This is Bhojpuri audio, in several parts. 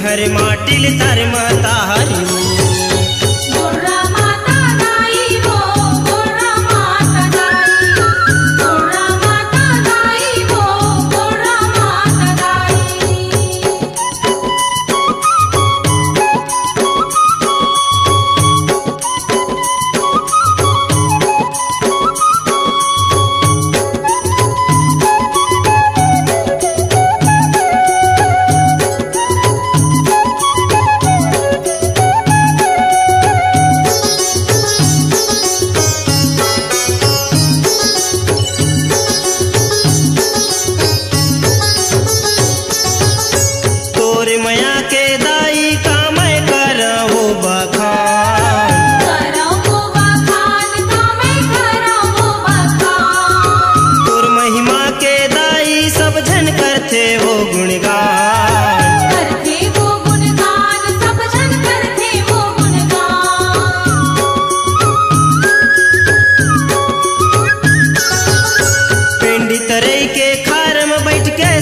हर माटिल तार माता हरी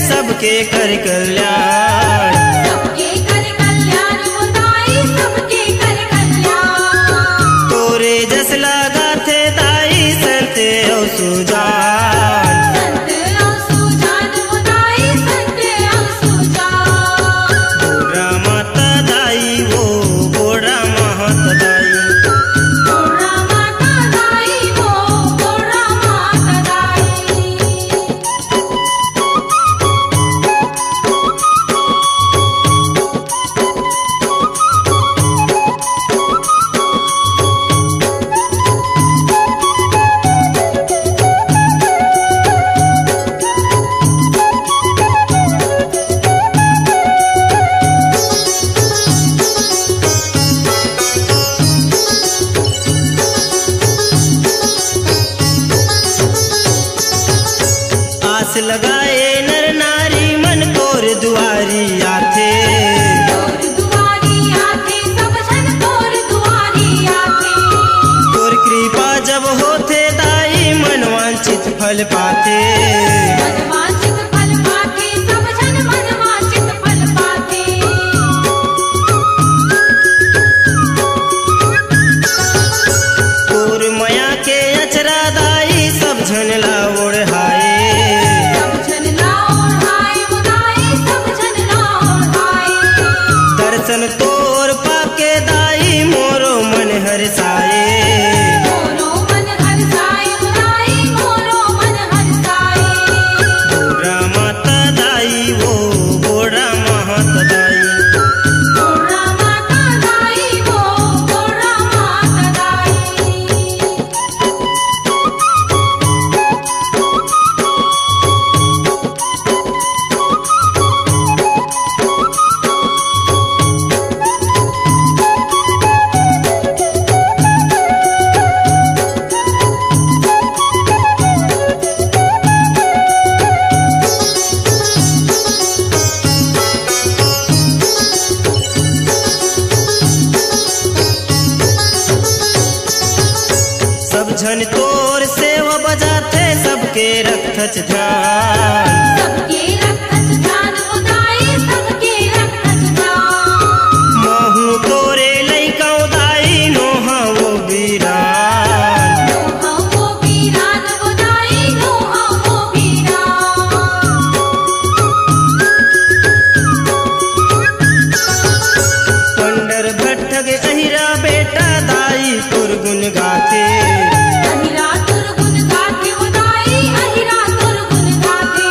सबके कर कल्याण सबके कर कल्याण दाई सबके कर कल्याण तोरे जस लगा थे दाई संत औ सुजान संत औ सुजान दाई संत औ सुजान गोरा माता दाई वो गोरा महत दाई गोरा माता दाई वो गोरा माता दाई आस लगाए नर नारी मन तोर दुआरी आथे तोर दुआरी आथे सब जन तोर दुआरी आथे तोर कृपा जब होथे दाई मन वांछित फल पाथे मनवांछित फल पाथे सब जन मनवांछित फल पाथे तोर माया के अचरा दाई सब झन ला ओढ़ाए दर्शन तोर पाके दाई मोरो मन हरसाए मोरो मन हरसाए दाई मोरो मन हरसाए गोरा माता दाई वो गोरा महत दाई गोरा माता दाई वो गोरा माता दाई सब झन तोर सेवा बजाते सबके रखत ध्यान सबके रखत ध्यान दाई सबके रखत ध्यान महू तोरे लइका दाई नोहा वो वीरान नोहा वो वीरान दाई नोहा वो वीरान पंडर भट्टग अहिरा बेटा दाई तुर गुण गाते अहिरा तुर गुण गाथे दाई अहिरा तुर गुण गाथे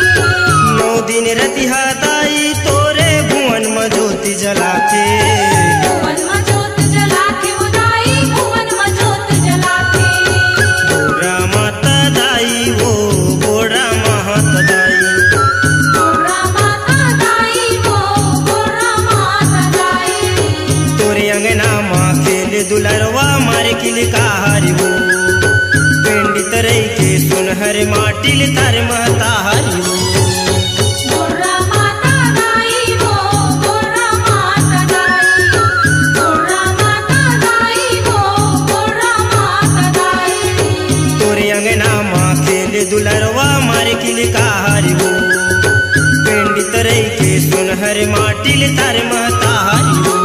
अरे माटील तार महतारी